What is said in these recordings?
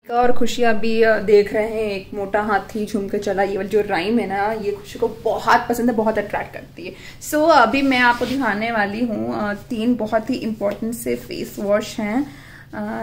और खुशी अभी देख रहे हैं एक मोटा हाथी झूम के चला, ये वाली जो राइम है ना, ये खुशी को बहुत पसंद है, बहुत अट्रैक्ट करती है। सो अभी मैं आपको दिखाने वाली हूँ 3 बहुत ही इंपॉर्टेंट से फेस वॉश हैं।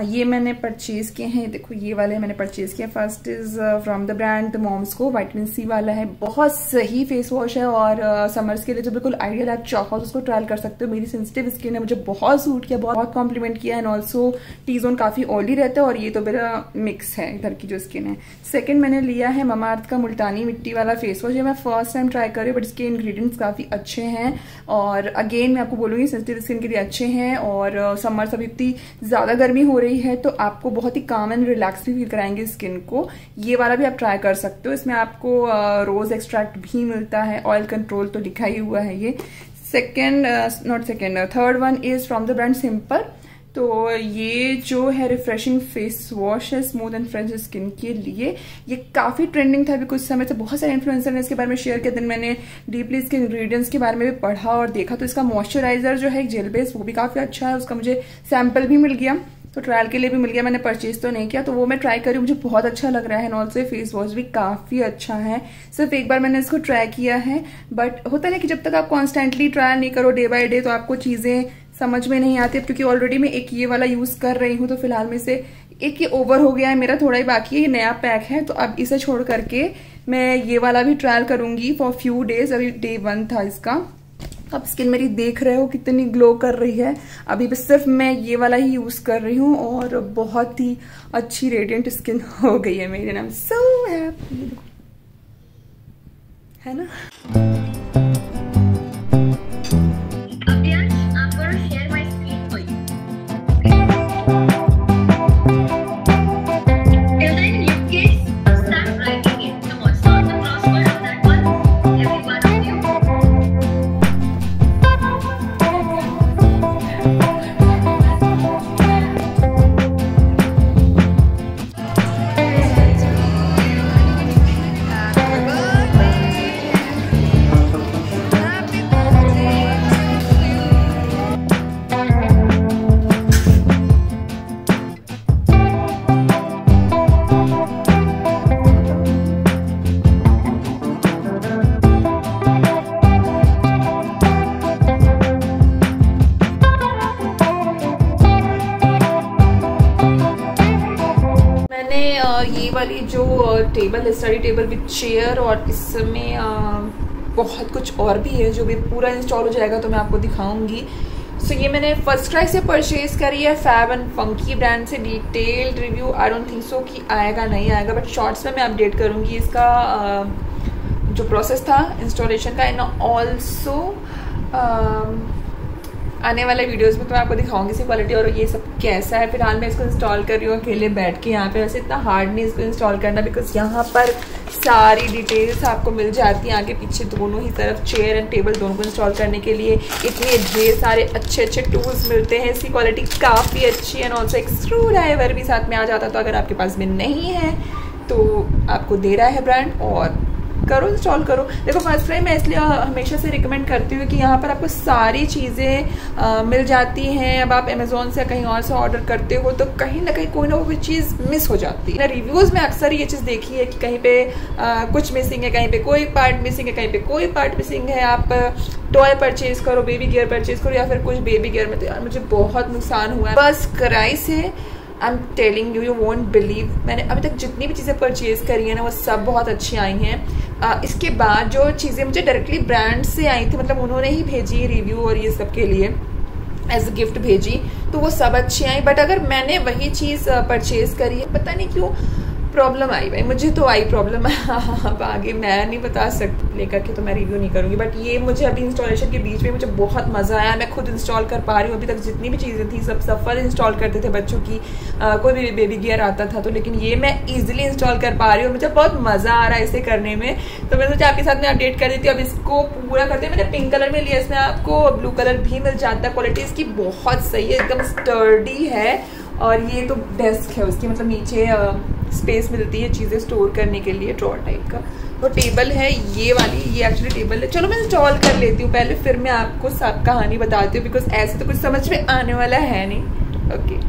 ये मैंने परचेज किए हैं, देखो ये वाले मैंने परचेज किया। First is from the brand the moms co, vitamin C वाला है, बहुत सही फेस वॉश है और समर्स के लिए तो बिल्कुल आइडियल। आप चाहो तो उसको ट्रायल कर सकते हो। मेरी सेंसिटिव स्किन है, मुझे बहुत सूट किया, बहुत कॉम्प्लीमेंट किया। एंड ऑल्सो टी जोन काफी ऑयली रहता है और ये तो मेरा मिक्स है इधर की जो स्किन है। सेकेंड मैंने लिया है ममाअर्थ का मुल्तानी मिट्टी वाला फेस वॉश। ये मैं फर्स्ट टाइम ट्राई कर रही हूँ बट इसके इंग्रेडिएंट्स काफी अच्छे हैं और अगेन मैं आपको बोलूंगी सेंसिटिव स्किन के लिए अच्छे हैं। और समर्स अभी इतनी ज्यादा गर्मी हो रही है तो आपको बहुत ही काम एंड रिलैक्स भी फील कराएंगे स्किन को। ये वाला भी आप ट्राई कर सकते हो। इसमें आपको रोज एक्सट्रैक्ट भी मिलता है, ऑयल कंट्रोल तो लिखा ही हुआ है ये। Third one is from the brand simple. तो ये जो है रिफ्रेशिंग फेस वॉश है स्मूथ एंड फ्रेश स्किन के लिए। ये काफी ट्रेंडिंग था अभी कुछ समय से, बहुत सारे इन्फ्लुएंसर ने इसके बारे में शेयर किया। दिन मैंने डीपली इसके इंग्रेडिएंट्स के बारे में भी पढ़ा और देखा। तो इसका मॉइस्चराइजर जो है एक जेल बेस, वो भी काफी अच्छा है। उसका मुझे सैंपल भी मिल गया, तो ट्रायल के लिए भी मिल गया। मैंने परचेज तो नहीं किया, तो वो मैं ट्राई करी, मुझे बहुत अच्छा लग रहा है। ऑल्सो फेस वॉश भी काफी अच्छा है। सिर्फ एक बार मैंने इसको ट्राई किया है बट होता है कि जब तक आप कॉन्स्टेंटली ट्रायल नहीं करो डे बाय डे तो आपको चीजें समझ में नहीं आती। क्योंकि ऑलरेडी मैं एक ये वाला यूज कर रही हूँ, तो फिलहाल में से एक ये ओवर हो गया है मेरा, थोड़ा ही बाकी है। ये नया पैक है तो अब इसे छोड़ करके मैं ये वाला भी ट्रायल करूंगी फॉर फ्यू डेज। अभी डे 1 था इसका। अब स्किन मेरी देख रहे हो कितनी ग्लो कर रही है। अभी बस सिर्फ मैं ये वाला ही यूज कर रही हूँ और बहुत ही अच्छी रेडिएंट स्किन हो गई है मेरे। नाम सो हैप्पी है ना। ये वाली जो टेबल है स्टडी टेबल विद चेयर और इसमें बहुत कुछ और भी है जो भी पूरा इंस्टॉल हो जाएगा तो मैं आपको दिखाऊंगी। सो ये मैंने फर्स्ट क्राई से परचेज करी है, फैब एंड फंकी ब्रांड से। Detailed review I don't think so कि आएगा नहीं आएगा बट शॉर्ट्स में मैं अपडेट करूंगी इसका जो प्रोसेस था इंस्टॉलेशन का। एंड ऑल्सो आने वाले वीडियोस में तो मैं आपको दिखाऊंगी इसकी क्वालिटी और ये सब कैसा है। फिलहाल मैं इसको इंस्टॉल कर रही हूँ अकेले बैठ के यहाँ पे। वैसे इतना हार्ड नहीं इसको इंस्टॉल करना बिकॉज यहाँ पर सारी डिटेल्स आपको मिल जाती हैं आगे पीछे दोनों ही तरफ, चेयर एंड टेबल दोनों को इंस्टॉल करने के लिए इतने ढेर सारे अच्छे अच्छे टूल्स मिलते हैं। इसकी क्वालिटी काफ़ी अच्छी है। ऑल्सो एक स्क्रू ड्राइवर भी साथ में आ जाता, तो अगर आपके पास में नहीं है तो आपको दे रहा है ब्रांड और करो इंस्टॉल करो। देखो फर्स्ट टाइम मैं इसलिए हमेशा से रिकमेंड करती हूँ कि यहाँ पर आपको सारी चीज़ें मिल जाती हैं। अब आप अमेजोन से कहीं और से ऑर्डर करते हो तो कहीं ना कहीं कोई ना कोई चीज़ मिस हो जाती है। रिव्यूज़ में अक्सर ये चीज़ देखी है कि कहीं पे कुछ मिसिंग है, कहीं पे कोई पार्ट मिसिंग है, कहीं पे कोई पार्ट मिसिंग है। आप टॉय परचेज करो, बेबी गियर परचेज करो या फिर कुछ बेबी गियर में, तो यार मुझे बहुत नुकसान हुआ है। बस क्राई से I am telling you, you won't believe, मैंने अभी तक जितनी भी चीज़ें परचेज करी है ना वो सब बहुत अच्छी आई हैं। इसके बाद जो चीज़ें मुझे डायरेक्टली ब्रांड से आई थी, मतलब उन्होंने ही भेजी रिव्यू और ये सब के लिए एज अ गिफ्ट भेजी, तो वो सब अच्छी आई। बट अगर मैंने वही चीज़ परचेज करी है, पता नहीं क्यों प्रॉब्लम आई भाई, मुझे तो आई प्रॉब्लम। अब आगे मैं नहीं बता सकती लेकर के, तो मैं रिव्यू नहीं करूँगी। बट ये मुझे अभी इंस्टॉलेशन के बीच में मुझे बहुत मज़ा आया। मैं खुद इंस्टॉल कर पा रही हूँ। अभी तक जितनी भी चीज़ें थी सब सफल इंस्टॉल करते थे बच्चों की, कोई भी बेबी गियर आता था तो, लेकिन ये मैं ईजिली इंस्टॉल कर पा रही हूँ। मुझे बहुत मज़ा आ रहा है इसे करने में, तो मैं सोचा आपके साथ में अपडेट कर देती हूँ। अब इसको पूरा करते हैं। मैंने पिंक कलर में लिया, इसमें आपको ब्लू कलर भी मिल जाता है। क्वालिटी इसकी बहुत सही है, एकदम स्टर्डी है। और ये तो डेस्क है उसकी, मतलब नीचे स्पेस मिलती है चीज़ें स्टोर करने के लिए, ड्रॉर टाइप का। तो टेबल है ये वाली, ये एक्चुअली टेबल है। चलो मैं इंस्टॉल कर लेती हूँ पहले, फिर मैं आपको सब कहानी बताती हूँ बिकॉज ऐसे तो कुछ समझ में आने वाला है नहीं। ओके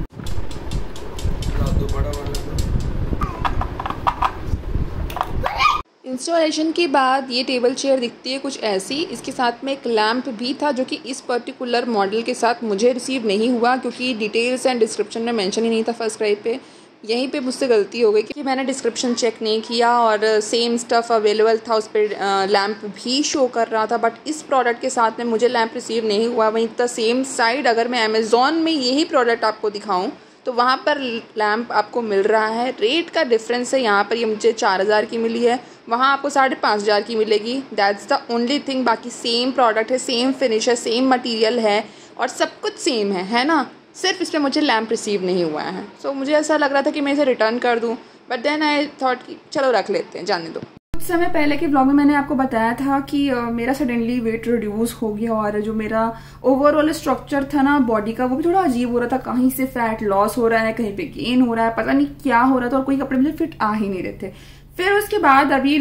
इंस्टॉलेशन के बाद ये टेबल चेयर दिखती है कुछ ऐसी। इसके साथ में एक लैंप भी था जो कि इस पर्टिकुलर मॉडल के साथ मुझे रिसीव नहीं हुआ, क्योंकि डिटेल्स एंड डिस्क्रिप्शन में मेंशन ही नहीं था फर्स्ट क्राई पे। यहीं पे मुझसे गलती हो गई कि मैंने डिस्क्रिप्शन चेक नहीं किया और सेम स्टफ़ अवेलेबल था, उस पर लैंप भी शो कर रहा था। बट इस प्रोडक्ट के साथ में मुझे लैंप रिसीव नहीं हुआ। वहीं द सेम साइड अगर मैं अमेज़ॉन में यही प्रोडक्ट आपको दिखाऊँ तो वहाँ पर लैंप आपको मिल रहा है। रेट का डिफरेंस है, यहाँ पर ये मुझे 4000 की मिली है, वहाँ आपको 5500 की मिलेगी। That's the only thing. बाकी सेम प्रोडक्ट है, सेम फिनिश है, सेम मटेरियल है और सब कुछ सेम है ना। सिर्फ इस पर मुझे लैंप रिसीव नहीं हुआ है। सो मुझे ऐसा लग रहा था कि मैं इसे रिटर्न कर दूँ, बट देन आई थॉट कि चलो रख लेते हैं, जाने दो। कुछ समय पहले के व्लॉग में मैंने आपको बताया था कि मेरा सडनली वेट रिड्यूस हो गया और जो मेरा ओवरऑल स्ट्रक्चर था ना बॉडी का, वो भी थोड़ा अजीब हो रहा था। कहीं से फैट लॉस हो रहा है, कहीं पे गेन हो रहा है, पता नहीं क्या हो रहा था और कोई कपड़े मुझे फिट आ ही नहीं रहे थे। फिर उसके बाद अभी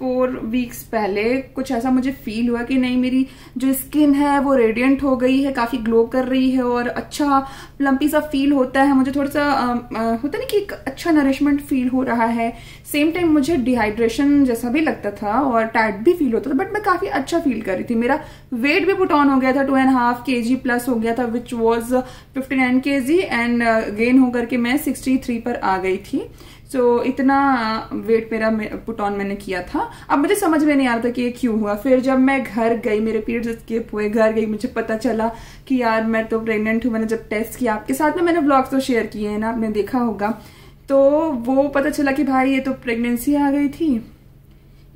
4 वीक्स पहले कुछ ऐसा मुझे फील हुआ कि नहीं, मेरी जो स्किन है वो रेडिएंट हो गई है, काफी ग्लो कर रही है और अच्छा प्लम्पी सा फील होता है। मुझे थोड़ा सा होता नहीं कि एक अच्छा नरिशमेंट फील हो रहा है। सेम टाइम मुझे डिहाइड्रेशन जैसा भी लगता था और टायर्ड भी फील होता था, बट मैं काफी अच्छा फील कर रही थी। मेरा वेट भी पुट ऑन हो गया था, 2.5 kg प्लस हो गया था, which was 59 kg and gain होकर के मैं 63 पर आ गई थी। सो इतना वेट मेरा पुट ऑन मैंने किया था। अब मुझे समझ में नहीं आ रहा था कि ये क्यों हुआ। फिर जब मैं घर गई, मेरे पीरियड्स स्किप हुए, घर गई, मुझे पता चला कि यार मैं तो प्रेग्नेंट हूँ। मैंने जब टेस्ट किया, आपके साथ में मैंने व्लॉग्स तो शेयर किए हैं ना, आपने देखा होगा, तो वो पता चला कि भाई ये तो प्रेगनेंसी आ गई थी,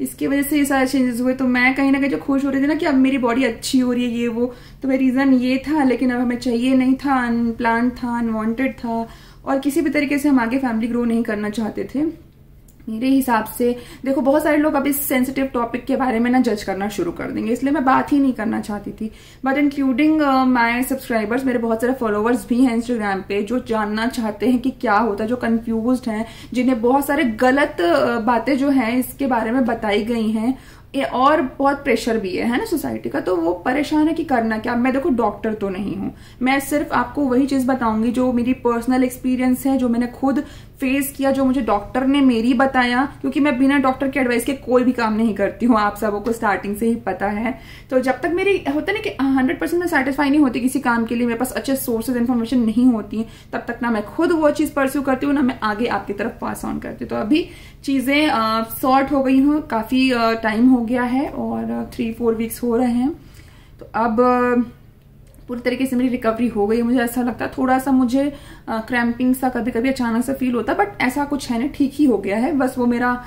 इसकी वजह से ये सारे चेंजेस हुए। तो मैं कहीं ना कहीं जो खुश हो रही थी ना कि अब मेरी बॉडी अच्छी हो रही है, ये वो, तो मेरा रीजन ये था। लेकिन अब हमें चाहिए नहीं था, अनप्लान्ड था, अनवांटेड था और किसी भी तरीके से हम आगे फैमिली ग्रो नहीं करना चाहते थे मेरे हिसाब से। देखो, बहुत सारे लोग अब इस सेंसिटिव टॉपिक के बारे में ना जज करना शुरू कर देंगे, इसलिए मैं बात ही नहीं करना चाहती थी। बट इंक्लूडिंग माय सब्सक्राइबर्स, मेरे बहुत सारे फॉलोअर्स भी हैं इंस्टाग्राम पे जो जानना चाहते हैं कि क्या होता है, जो कंफ्यूज्ड हैं, जिन्हें बहुत सारे गलत बातें जो हैं इसके बारे में बताई गई हैं और बहुत प्रेशर भी है ना सोसाइटी का। तो वो परेशान है कि करना क्या। मैं देखो डॉक्टर तो नहीं हूं, मैं सिर्फ आपको वही चीज बताऊंगी जो मेरी पर्सनल एक्सपीरियंस है, जो मैंने खुद फेस किया, जो मुझे डॉक्टर ने मेरी बताया, क्योंकि मैं बिना डॉक्टर के एडवाइस के कोई भी काम नहीं करती हूँ, आप सबको स्टार्टिंग से ही पता है। तो जब तक मेरी होता नहीं कि 100% मैं सेटिस्फाई नहीं होती किसी काम के लिए, मेरे पास अच्छे सोर्सेज इन्फॉर्मेशन नहीं होती, तब तक ना मैं खुद वो चीज परस्यू करती हूँ, ना मैं आगे आपकी तरफ पास ऑन करती हूँ। तो अभी चीजें सॉर्ट हो गई हूँ, काफी टाइम हो गया है और 3-4 वीक्स हो रहे हैं। तो अब पूरी तरीके से मेरी रिकवरी हो गई है। मुझे ऐसा लगता है थोड़ा सा मुझे क्रैम्पिंग सा कभी कभी अचानक सा फील होता है, बट ऐसा कुछ है नहीं, ठीक ही हो गया है। बस वो मेरा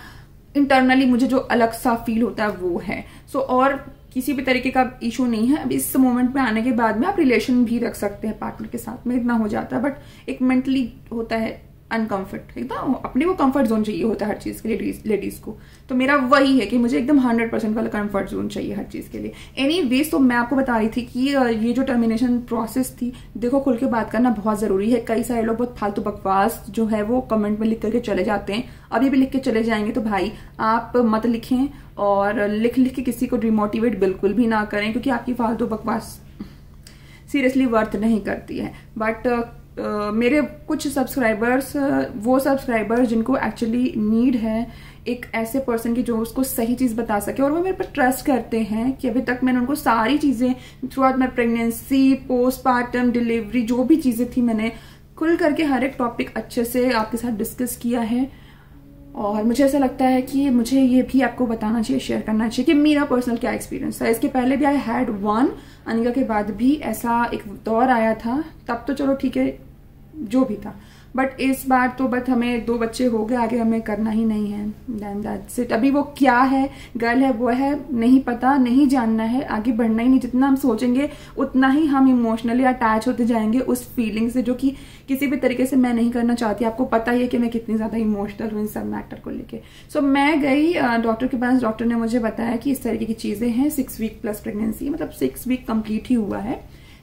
इंटरनली मुझे जो अलग सा फील होता है वो है। सो और किसी भी तरीके का इशू नहीं है। अब इस मोमेंट में आने के बाद में आप रिलेशन भी रख सकते हैं पार्टनर के साथ में, इतना हो जाता है। बट एक मेंटली होता है अनकंफर्ट, एकदम अपने को कंफर्ट जोन चाहिए होता है हर चीज के लिए लेडीज को। तो मेरा वही है कि मुझे एकदम 100% वाला कंफर्ट जोन चाहिए हर चीज के लिए। एनीवेज, तो मैं आपको बता रही थी कि ये जो टर्मिनेशन प्रोसेस थी, देखो खुल के बात करना बहुत जरूरी है। कई सारे लोग बहुत फालतू बकवास जो है वो कमेंट में लिख करके चले जाते हैं, अभी भी लिख के चले जाएंगे। तो भाई आप मत लिखें और लिख लिख के किसी को डिमोटिवेट बिल्कुल भी ना करें, क्योंकि आपकी फालतू बकवास सीरियसली वर्थ नहीं करती है। बट मेरे कुछ सब्सक्राइबर्स, वो सब्सक्राइबर्स जिनको एक्चुअली नीड है एक ऐसे पर्सन की जो उसको सही चीज बता सके, और वो मेरे पर ट्रस्ट करते हैं कि अभी तक मैंने उनको सारी चीजें through out my pregnancy, postpartum, delivery, जो भी चीजें थी मैंने खुल करके हर एक टॉपिक अच्छे से आपके साथ डिस्कस किया है। और मुझे ऐसा लगता है कि मुझे ये भी आपको बताना चाहिए, शेयर करना चाहिए कि मेरा पर्सनल क्या एक्सपीरियंस था। इसके पहले भी आई हैड वन, अनिका के बाद भी ऐसा एक दौर आया था, तब तो चलो ठीक है जो भी था, बट इस बार तो बट हमें 2 बच्चे हो गए, आगे हमें करना ही नहीं है। Then that's it. अभी वो क्या है, गर्ल है, वो है, नहीं पता, नहीं जानना है, आगे बढ़ना ही नहीं। जितना हम सोचेंगे उतना ही हम इमोशनली अटैच होते जाएंगे उस फीलिंग से, जो कि किसी भी तरीके से मैं नहीं करना चाहती। आपको पता ही है कि मैं कितनी ज्यादा इमोशनल हूँ इन सब मैटर को लेके। सो मैं गई डॉक्टर के पास, डॉक्टर ने मुझे बताया कि इस तरीके की चीजें हैं, 6 वीक प्लस प्रेगनेंसी, मतलब 6 वीक कंप्लीट ही हुआ है,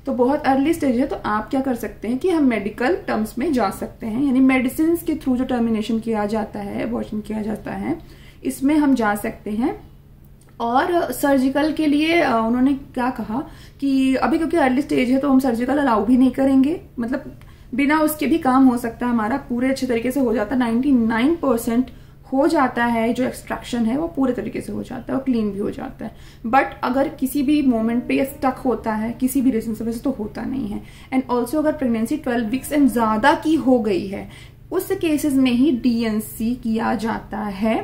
तो बहुत अर्ली स्टेज है। तो आप क्या कर सकते हैं कि हम मेडिकल टर्म्स में जा सकते हैं, यानी मेडिसिन के थ्रू जो टर्मिनेशन किया जाता है, अबॉर्शन किया जाता है, इसमें हम जा सकते हैं। और सर्जिकल के लिए उन्होंने क्या कहा कि अभी क्योंकि अर्ली स्टेज है तो हम सर्जिकल अलाउ भी नहीं करेंगे, मतलब बिना उसके भी काम हो सकता है हमारा, पूरे अच्छे तरीके से हो जाता है, 99% हो जाता है, जो एक्सट्रैक्शन है वो पूरे तरीके से हो जाता है और क्लीन भी हो जाता है। बट अगर किसी भी मोमेंट पे ये स्टक होता है किसी भी रीजन से, वैसे तो होता नहीं है। एंड ऑल्सो अगर प्रेगनेंसी 12 वीक्स एंड ज्यादा की हो गई है, उस केसेस में ही DNC किया जाता है,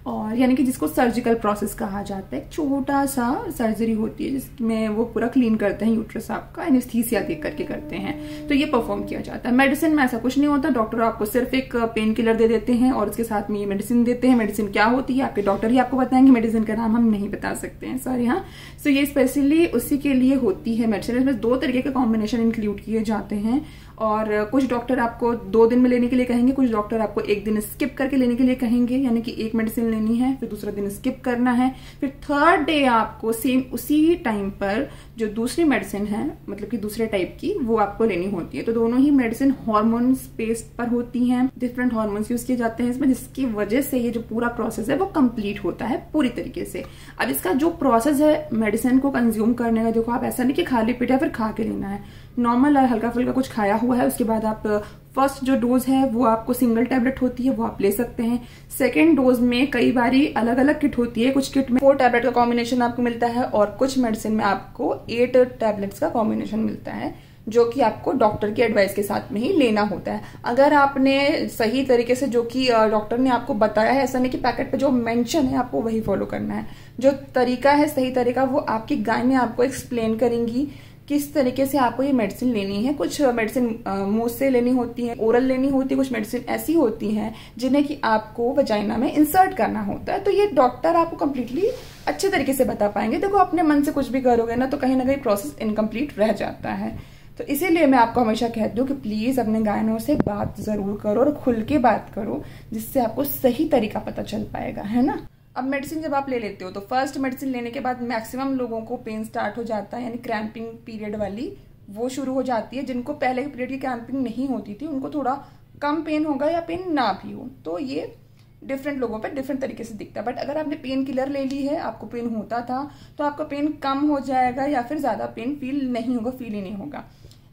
और यानी कि जिसको सर्जिकल प्रोसेस कहा जाता है। एक छोटा सा सर्जरी होती है जिसमें वो पूरा क्लीन करते हैं यूट्रस आपका, एनेस्थीसिया दे करके करते हैं, तो ये परफॉर्म किया जाता है। मेडिसिन में ऐसा कुछ नहीं होता, डॉक्टर आपको सिर्फ एक पेन किलर दे देते हैं और उसके साथ में ये मेडिसिन देते हैं। मेडिसिन क्या होती है आपके डॉक्टर ही आपको बताएंगे, मेडिसिन का नाम हम नहीं बता सकते हैं, सॉरी। हाँ, सो ये स्पेशली उसी के लिए होती है मेडिसिन। इसमें 2 तरीके के कॉम्बिनेशन इंक्लूड किए जाते हैं, और कुछ डॉक्टर आपको 2 दिन में लेने के लिए कहेंगे, कुछ डॉक्टर आपको 1 दिन स्किप करके लेने के लिए कहेंगे, यानी कि एक मेडिसिन लेनी है फिर दूसरा दिन स्किप करना है, फिर 3rd डे आपको सेम उसी टाइम पर जो दूसरी मेडिसिन है, मतलब कि दूसरे टाइप की, वो आपको लेनी होती है। तो दोनों ही मेडिसिन हार्मोन्स बेस्ड पर होती हैं, डिफरेंट हार्मोन्स यूज किए जाते हैं इसमें, जिसकी वजह से ये जो पूरा प्रोसेस है वो कंप्लीट होता है पूरी तरीके से। अब इसका जो प्रोसेस है मेडिसिन को कंज्यूम करने का, देखो आप ऐसा नहीं कि खाली पेट है फिर खा के लेना है, नॉर्मल हल्का फुल्का कुछ खाया हुआ है, उसके बाद आप फर्स्ट जो डोज है वो आपको सिंगल टैबलेट होती है वो आप ले सकते हैं। सेकेंड डोज में कई बारी अलग अलग किट होती है, कुछ किट में 4 टैबलेट का कॉम्बिनेशन आपको मिलता है और कुछ मेडिसिन में आपको 8 टैबलेट्स का कॉम्बिनेशन मिलता है, जो कि आपको डॉक्टर की एडवाइस के साथ में ही लेना होता है। अगर आपने सही तरीके से जो कि डॉक्टर ने आपको बताया है, ऐसा नहीं कि पैकेट पे जो मेंशन है आपको वही फॉलो करना है, जो तरीका है सही तरीका वो आपकी गायने आपको एक्सप्लेन करेंगी किस तरीके से आपको ये मेडिसिन लेनी है। कुछ मेडिसिन मुंह से लेनी होती है, ओरल लेनी होती है, कुछ मेडिसिन ऐसी होती हैं जिन्हें कि आपको वजाइना में इंसर्ट करना होता है। तो ये डॉक्टर आपको कंप्लीटली अच्छे तरीके से बता पाएंगे। देखो अपने मन से कुछ भी करोगे ना तो कहीं ना कहीं प्रोसेस इनकम्प्लीट रह जाता है। तो इसीलिए मैं आपको हमेशा कहती हूँ कि प्लीज अपने गायनों से बात जरूर करो और खुल के बात करो, जिससे आपको सही तरीका पता चल पाएगा, है ना। अब मेडिसिन जब आप ले लेते हो तो फर्स्ट मेडिसिन लेने के बाद मैक्सिमम लोगों को पेन स्टार्ट हो जाता है, यानी क्रैम्पिंग पीरियड वाली वो शुरू हो जाती है। जिनको पहले के पीरियड की क्रैम्पिंग नहीं होती थी उनको थोड़ा कम पेन होगा या पेन ना भी हो, तो ये डिफरेंट लोगों पे डिफरेंट तरीके से दिखता है। बट अगर आपने पेन किलर ले ली है, आपको पेन होता था, तो आपका पेन कम हो जाएगा या फिर ज्यादा पेन फील नहीं होगा, फील ही नहीं होगा।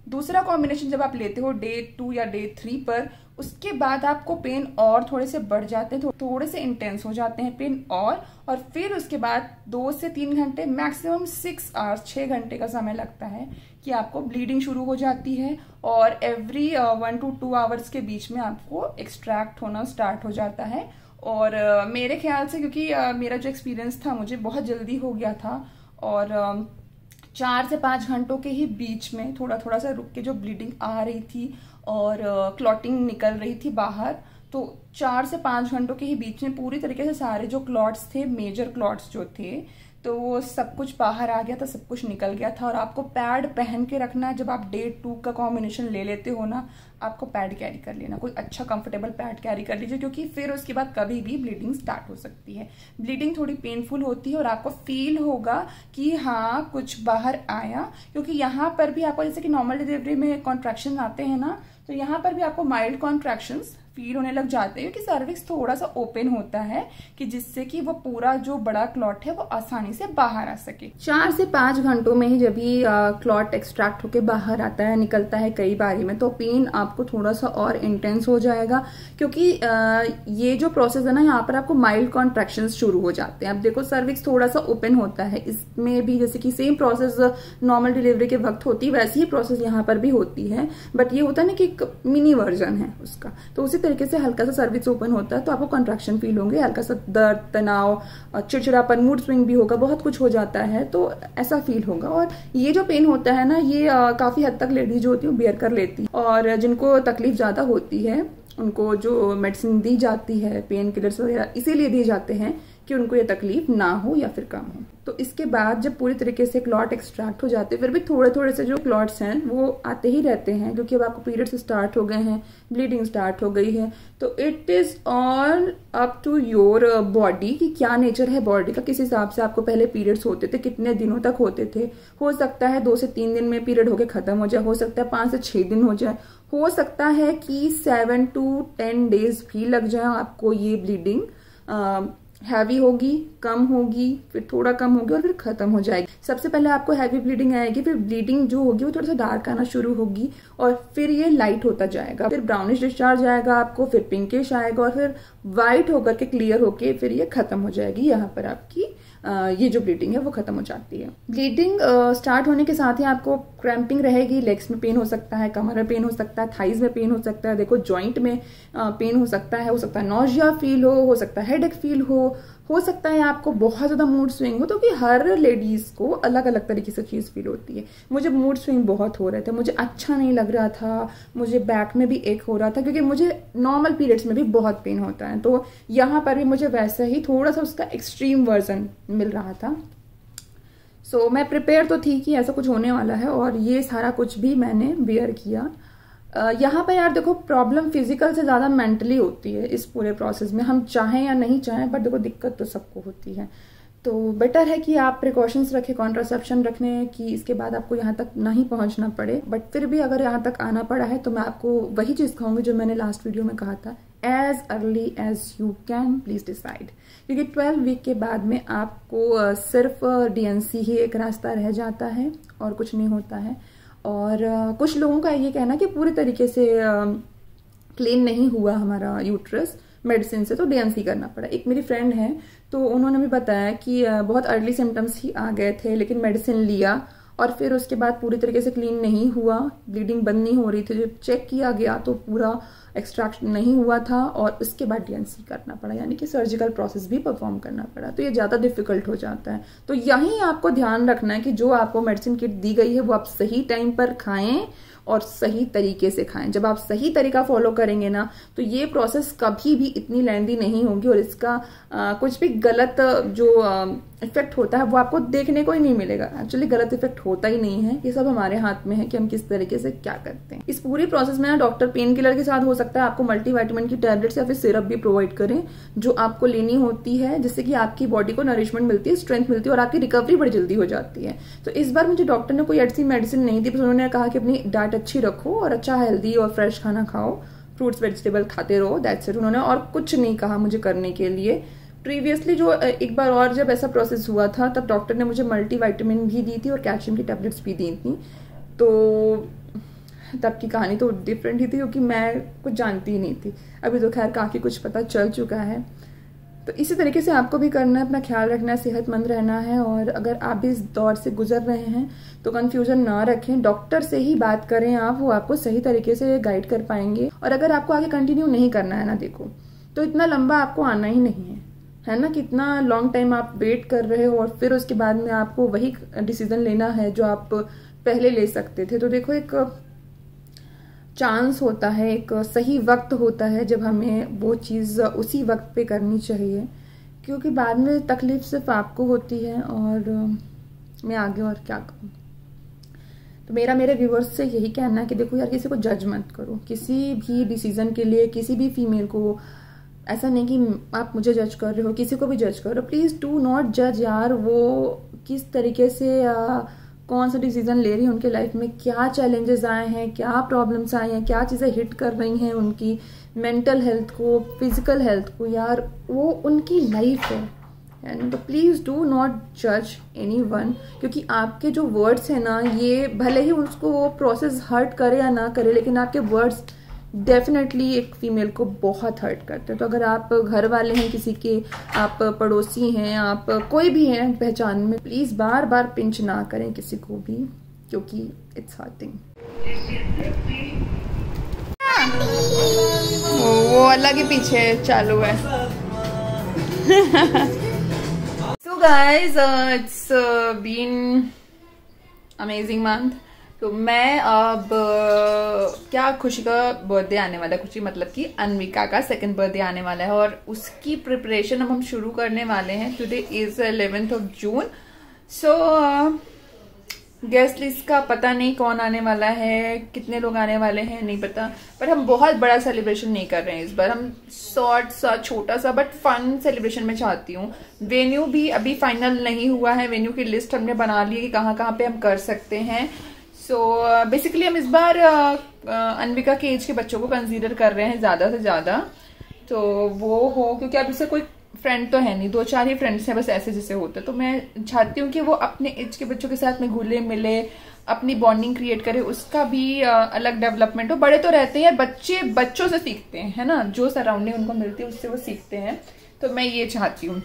दूसरा कॉम्बिनेशन जब आप लेते हो डे 2 या डे 3 पर, उसके बाद आपको पेन और थोड़े से बढ़ जाते हैं, थोड़े से इंटेंस हो जाते हैं पेन और फिर उसके बाद 2 से 3 घंटे मैक्सिमम 6 आवर्स 6 घंटे का समय लगता है कि आपको ब्लीडिंग शुरू हो जाती है, और एवरी 1 to 2 आवर्स के बीच में आपको एक्सट्रैक्ट होना स्टार्ट हो जाता है। और मेरे ख्याल से क्योंकि मेरा जो एक्सपीरियंस था मुझे बहुत जल्दी हो गया था, और 4 से 5 घंटों के ही बीच में थोड़ा थोड़ा सा रुक के जो ब्लीडिंग आ रही थी और क्लॉटिंग निकल रही थी बाहर, तो 4 से 5 घंटों के ही बीच में पूरी तरीके से सारे जो क्लॉट्स थे, मेजर क्लॉट्स जो थे, तो वो सब कुछ बाहर आ गया था, सब कुछ निकल गया था। और आपको पैड पहन के रखना है। जब आप डे 2 का कॉम्बिनेशन ले लेते हो ना, आपको पैड कैरी कर लेना, कोई अच्छा कंफर्टेबल पैड कैरी कर लीजिए, क्योंकि फिर उसके बाद कभी भी ब्लीडिंग स्टार्ट हो सकती है। ब्लीडिंग थोड़ी पेनफुल होती है और आपको फील होगा कि हाँ कुछ बाहर आया, क्योंकि यहाँ पर भी आपको जैसे कि नॉर्मल डिलीवरी में कॉन्ट्रैक्शन आते हैं ना, तो यहाँ पर भी आपको माइल्ड कॉन्ट्रैक्शंस फील होने लग जाते हैं, क्योंकि सर्विक्स थोड़ा सा ओपन होता है कि जिससे कि वो पूरा जो बड़ा क्लॉट है वो आसानी से बाहर आ सके। 4 से 5 घंटों में ही जब भी क्लॉट एक्सट्रैक्ट होके बाहर आता है, निकलता है कई बारी में, तो पेन आपको थोड़ा सा और इंटेंस हो जाएगा, क्योंकि ये जो प्रोसेस है ना, यहाँ पर आपको माइल्ड कॉन्ट्रैक्शंस शुरू हो जाते हैं। अब देखो सर्विक्स थोड़ा सा ओपन होता है, इसमें भी जैसे कि सेम प्रोसेस नॉर्मल डिलीवरी के वक्त होती है वैसी ही प्रोसेस यहाँ पर भी होती है, बट ये होता है ना कि एक मिनी वर्जन है उसका। तो उसी तरीके से हल्का सा सर्विक्स ओपन होता है तो आपको कॉन्ट्रैक्शन फील होंगे, हल्का सा दर्द, तनाव, चिड़चिड़ापन, मूड स्विंग भी होगा, बहुत कुछ हो जाता है, तो ऐसा फील होगा। और ये जो पेन होता है ना, ये काफी हद तक लेडीज जो होती है बेयर कर लेती है, और जिनको तकलीफ ज्यादा होती है उनको जो मेडिसिन दी जाती है, पेन किलर्स वगैरह इसीलिए दिए जाते हैं कि उनको ये तकलीफ ना हो या फिर कम हो। तो इसके बाद जब पूरी तरीके से क्लॉट एक्सट्रैक्ट हो जाते हैं, फिर भी थोड़े थोड़े से जो क्लॉट्स हैं वो आते ही रहते हैं, क्योंकि अब आपको पीरियड्स स्टार्ट हो गए हैं, ब्लीडिंग स्टार्ट हो गई है। तो it is all up to your body कि क्या नेचर है बॉडी का, किस हिसाब से आपको पहले पीरियड्स होते थे, कितने दिनों तक होते थे। हो सकता है 2 से 3 दिन में पीरियड होके खत्म हो जाए, हो सकता है 5 से 6 दिन हो जाए, हो सकता है कि 7 to 10 डेज भी लग जाए आपको ये ब्लीडिंग। हैवी होगी, कम होगी, फिर थोड़ा कम होगी और फिर खत्म हो जाएगी। सबसे पहले आपको हैवी ब्लीडिंग आएगी, फिर ब्लीडिंग जो होगी वो थोड़ा सा डार्क आना शुरू होगी, और फिर ये लाइट होता जाएगा, फिर ब्राउनिश डिस्चार्ज आएगा आपको, फिर पिंकिश आएगा, और फिर वाइट होकर के क्लियर होके फिर ये खत्म हो जाएगी। यहाँ पर आपकी ये जो ब्लीडिंग है वो खत्म हो जाती है। ब्लीडिंग स्टार्ट होने के साथ ही आपको क्रैम्पिंग रहेगी, लेग्स में पेन हो सकता है, कमर में पेन हो सकता है, थाइज में पेन हो सकता है, देखो जॉइंट में पेन हो सकता है नॉजिया फील हो सकता है हेडेक फील हो सकता है आपको बहुत ज्यादा मूड स्विंग हो। तो कि हर लेडीज को अलग अलग तरीके से चीज फील होती है। मुझे मूड स्विंग बहुत हो रहे थे, मुझे अच्छा नहीं लग रहा था, मुझे बैक में भी एक हो रहा था, क्योंकि मुझे नॉर्मल पीरियड्स में भी बहुत पेन होता है। तो यहाँ पर भी मुझे वैसे ही थोड़ा सा उसका एक्सट्रीम वर्जन मिल रहा था। सो मैं प्रिपेयर तो थी कि ऐसा कुछ होने वाला है, और ये सारा कुछ भी मैंने बियर किया। यहाँ पे यार देखो, प्रॉब्लम फिजिकल से ज्यादा मेंटली होती है इस पूरे प्रोसेस में, हम चाहें या नहीं चाहें, बट देखो दिक्कत तो सबको होती है। तो बेटर है कि आप प्रिकॉशंस रखें, कॉन्ट्रासेप्शन रखें, कि इसके बाद आपको यहाँ तक नहीं पहुंचना पड़े। बट फिर भी अगर यहाँ तक आना पड़ा है तो मैं आपको वही चीज कहूंगी जो मैंने लास्ट वीडियो में कहा था, as early as you can please decide. क्योंकि 12 वीक के बाद में आपको सिर्फ DNC ही एक रास्ता रह जाता है और कुछ नहीं होता है। और कुछ लोगों का ये कहना कि पूरी तरीके से क्लीन नहीं हुआ हमारा यूट्रस मेडिसिन से, तो DNC करना पड़ा। एक मेरी फ्रेंड है, तो उन्होंने भी बताया कि बहुत अर्ली सिम्टम्स ही आ गए थे, लेकिन मेडिसिन लिया और फिर उसके बाद पूरी तरीके से क्लीन नहीं हुआ, ब्लीडिंग बंद नहीं हो रही थी। जब चेक किया गया तो पूरा एक्सट्रैक्शन नहीं हुआ था, और उसके बाद DNC करना पड़ा, यानी कि सर्जिकल प्रोसेस भी परफॉर्म करना पड़ा। तो ये ज़्यादा डिफिकल्ट हो जाता है। तो यहीं आपको ध्यान रखना है कि जो आपको मेडिसिन किट दी गई है वो आप सही टाइम पर खाएं और सही तरीके से खाएं। जब आप सही तरीका फॉलो करेंगे ना, तो ये प्रोसेस कभी भी इतनी लेंदी नहीं होगी, और इसका कुछ भी गलत जो इफेक्ट होता है वो आपको देखने को ही नहीं मिलेगा। एक्चुअली गलत इफेक्ट होता ही नहीं है, ये सब हमारे हाथ में है कि हम किस तरीके से क्या करते हैं। इस पूरी प्रोसेस में ना डॉक्टर पेन किलर के साथ हो सकता है आपको मल्टीविटामिन की टैबलेट्स या फिर सिरप भी प्रोवाइड करें, जो आपको लेनी होती है, जिससे कि आपकी बॉडी को नरिशमेंट मिलती है, स्ट्रेंथ मिलती है, और आपकी रिकवरी बड़ी जल्दी हो जाती है। तो इस बार मुझे डॉक्टर ने कोई ऐसी मेडिसिन नहीं दी, बस उन्होंने कहा कि अपनी डाइट अच्छी रखो और अच्छा हेल्दी और फ्रेश खाना खाओ, फ्रूट्स वेजिटेबल खाते रहो, दैट्स इट। उन्होंने और कुछ नहीं कहा मुझे करने के लिए। प्रीवियसली जो एक बार और जब ऐसा प्रोसेस हुआ था, तब डॉक्टर ने मुझे मल्टीविटामिन भी दी थी और कैल्शियम की टैबलेट्स भी दी थी। तो तब की कहानी तो डिफरेंट ही थी, क्योंकि मैं कुछ जानती ही नहीं थी। अभी तो खैर काफ़ी कुछ पता चल चुका है। तो इसी तरीके से आपको भी करना है, अपना ख्याल रखना है, सेहतमंद रहना है। और अगर आप भी इस दौर से गुजर रहे हैं तो कंफ्यूजन ना रखें, डॉक्टर से ही बात करें आप, वो आपको सही तरीके से गाइड कर पाएंगे। और अगर आपको आगे कंटिन्यू नहीं करना है ना, देखो तो इतना लंबा आपको आना ही नहीं है ना, कितना लॉन्ग टाइम आप वेट कर रहे हो, और फिर उसके बाद में आपको वही डिसीजन लेना है जो आप पहले ले सकते थे। तो देखो, एक चांस होता है, एक सही वक्त होता है जब हमें वो चीज़ उसी वक्त पे करनी चाहिए, क्योंकि बाद में तकलीफ सिर्फ आपको होती है। और मैं आगे और क्या कहूँ। तो मेरे व्यूवर्स से यही कहना है कि देखो यार, किसी को जज मत करो किसी भी डिसीजन के लिए। किसी भी फीमेल को ऐसा नहीं कि आप मुझे जज कर रहे हो, किसी को भी जज करो, प्लीज डू नॉट जज यार। वो किस तरीके से कौन सा डिसीजन ले रही है, उनके लाइफ में क्या चैलेंजेस आए हैं, क्या प्रॉब्लम्स आए हैं, क्या चीजें हिट कर रही हैं उनकी मेंटल हेल्थ को, फिजिकल हेल्थ को, यार वो उनकी लाइफ है। एंड प्लीज डू नॉट जज एनीवन, क्योंकि आपके जो वर्ड्स है ना, ये भले ही उसको वो प्रोसेस हर्ट करे या ना करे, लेकिन आपके वर्ड्स डेफिनेटली एक फीमेल को बहुत हर्ट करते हैं। तो अगर आप घर वाले हैं किसी के, आप पड़ोसी हैं, आप कोई भी हैं पहचान में, प्लीज बार बार पिंच ना करें किसी को भी, क्योंकि इट्स हर्टिंग। वो अलग ही पीछे चालू है। So guys, it's been amazing month. तो मैं अब क्या, खुशी का बर्थडे आने वाला है, खुशी मतलब कि अन्विका का सेकंड बर्थडे आने वाला है, और उसकी प्रिपरेशन अब हम शुरू करने वाले हैं। Today is 11 June. So guest list का पता नहीं कौन आने वाला है, कितने लोग आने वाले हैं नहीं पता, पर हम बहुत बड़ा सेलिब्रेशन नहीं कर रहे हैं इस बार। हम शॉर्ट सा, छोटा सा बट फन सेलिब्रेशन में चाहती हूँ। वेन्यू भी अभी फाइनल नहीं हुआ है, वेन्यू की लिस्ट हमने बना ली है कि कहाँ पे हम कर सकते हैं। सो बेसिकली हम इस बार अन्विका के एज के बच्चों को कंसीडर कर रहे हैं ज्यादा से ज्यादा, तो वो हो, क्योंकि अब इससे कोई फ्रेंड तो है नहीं, 2-4 ही फ्रेंड्स हैं बस ऐसे जैसे होते। तो मैं चाहती हूँ कि वो अपने एज के बच्चों के साथ में घुले मिले, अपनी बॉन्डिंग क्रिएट करे, उसका भी अलग डेवलपमेंट हो। बड़े तो रहते हैं, बच्चे बच्चों से सीखते हैं, है ना, जो सराउंडिंग उनको मिलती है उससे वो सीखते हैं। तो मैं ये चाहती हूँ।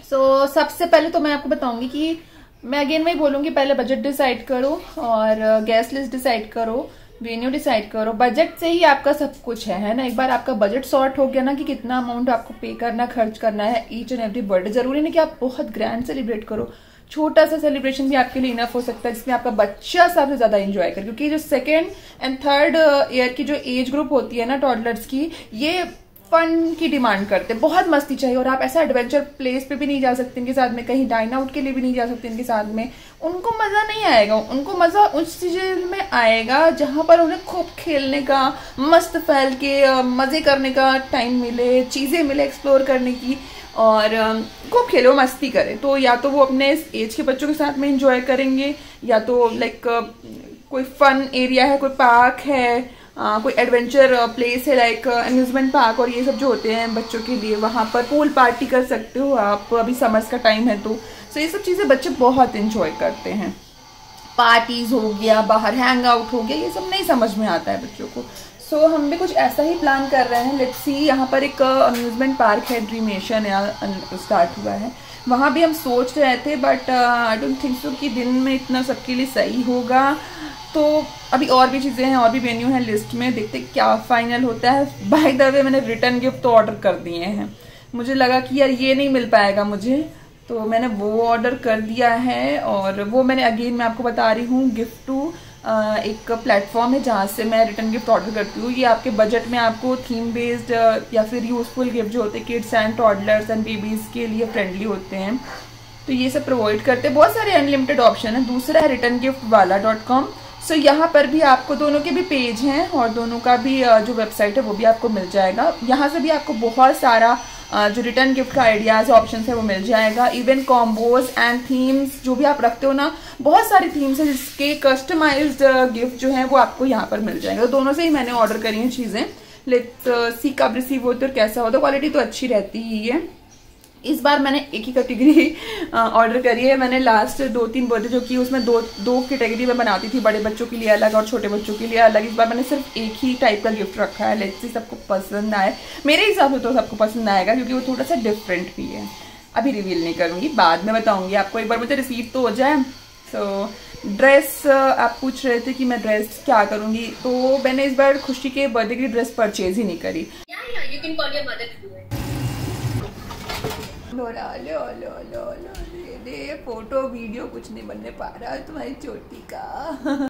सो सबसे पहले तो मैं आपको बताऊंगी कि मैं अगेन वही बोलूंगी, पहले बजट डिसाइड करो और गैस लिस्ट डिसाइड करो, वेन्यू डिसाइड करो। बजट से ही आपका सब कुछ है ना। एक बार आपका बजट सॉर्ट हो गया ना कि कितना अमाउंट आपको पे करना, खर्च करना है ईच एंड एवरी बर्थडे। जरूरी नहीं कि आप बहुत ग्रैंड सेलिब्रेट करो, छोटा सा सेलिब्रेशन भी आपके लिए इनफ हो सकता है जिसमें आपका बच्चा सबसे ज्यादा एंजॉय करे। क्योंकि जो सेकेंड एंड थर्ड ईयर की जो एज ग्रुप होती है ना टॉडलर्स की, ये फन की डिमांड करते हैं, बहुत मस्ती चाहिए। और आप ऐसा एडवेंचर प्लेस पे भी नहीं जा सकते इनके साथ में, कहीं डाइन आउट के लिए भी नहीं जा सकते इनके साथ में। उनको मजा नहीं आएगा, उनको मजा उस चीज में आएगा जहां पर उन्हें खूब खेलने का, मस्त फैल के मजे करने का टाइम मिले, चीजें मिले एक्सप्लोर करने की, और खूब खेलो मस्ती करें। तो या तो वो अपने एज के बच्चों के साथ में एंजॉय करेंगे, या तो लाइक कोई फन एरिया है, कोई पार्क है, कोई एडवेंचर प्लेस है लाइक अम्यूजमेंट पार्क और ये सब जो होते हैं बच्चों के लिए, वहां पर पूल पार्टी कर सकते हो आप। अभी समर्स का टाइम है तो ये सब चीजें बच्चे बहुत एंजॉय करते हैं। पार्टीज हो गया, बाहर हैंग आउट हो गया, ये सब नहीं समझ में आता है बच्चों को। सो हम भी कुछ ऐसा ही प्लान कर रहे हैं। लेट्स सी, यहाँ पर एक अम्यूजमेंट पार्क है, ड्रीमेशन स्टार्ट हुआ है, वहाँ भी हम सोच रहे थे, but I don't think so कि दिन में इतना सबके लिए सही होगा। तो अभी और भी चीज़ें हैं, और भी वेन्यू हैं लिस्ट में, देखते क्या फाइनल होता है। बाय द वे मैंने रिटर्न गिफ्ट तो ऑर्डर कर दिए हैं, मुझे लगा कि यार ये नहीं मिल पाएगा मुझे, तो मैंने वो ऑर्डर कर दिया है। और वो मैंने अगेन मैं आपको बता रही हूँ, गिफ्ट टू एक प्लेटफॉर्म है जहाँ से मैं रिटर्न गिफ्ट ऑर्डर करती हूँ। ये आपके बजट में आपको थीम बेस्ड या फिर यूजफुल गिफ्ट जो होते हैं kids and toddlers and babies के लिए फ्रेंडली होते हैं, तो ये सब प्रोवाइड करते हैं। बहुत सारे अनलिमिटेड ऑप्शन है। दूसरा है returngiftwala.com। सो यहाँ पर भी आपको दोनों के भी पेज हैं और दोनों का भी जो वेबसाइट है वो भी आपको मिल जाएगा। यहाँ से भी आपको बहुत सारा जो रिटर्न गिफ्ट का आइडियाज ऑप्शन है वो मिल जाएगा। इवन कॉम्बोज एंड थीम्स जो भी आप रखते हो ना, बहुत सारी थीम्स है जिसके कस्टमाइज्ड गिफ्ट जो है वो आपको यहाँ पर मिल जाएगा। तो दोनों से ही मैंने ऑर्डर करी हैं चीजें। लेट्स सी कब रिसीव होती है और कैसा होता है। क्वालिटी तो अच्छी रहती ही है। इस बार मैंने एक ही कैटेगरी ऑर्डर करी है। मैंने लास्ट 2-3 बर्थडे जो की उसमें दो कैटेगरी में बनाती थी, बड़े बच्चों के लिए अलग और छोटे बच्चों के लिए अलग। इस बार मैंने सिर्फ एक ही टाइप का गिफ्ट रखा है। लेट्स सी सबको पसंद आए। मेरे हिसाब से तो सबको पसंद आएगा क्योंकि वो थोड़ा सा डिफरेंट भी है। अभी रिवील नहीं करूंगी, बाद में बताऊंगी आपको। एक बार मुझे रिसीव तो हो जाए। सो ड्रेस आप पूछ रहे थे कि मैं ड्रेस क्या करूंगी, तो मैंने इस बार खुशी के बर्थडे की ड्रेस परचेज ही नहीं करी। दे फोटो वीडियो कुछ नहीं बनने पा रहा है तुम्हारी चोटी का।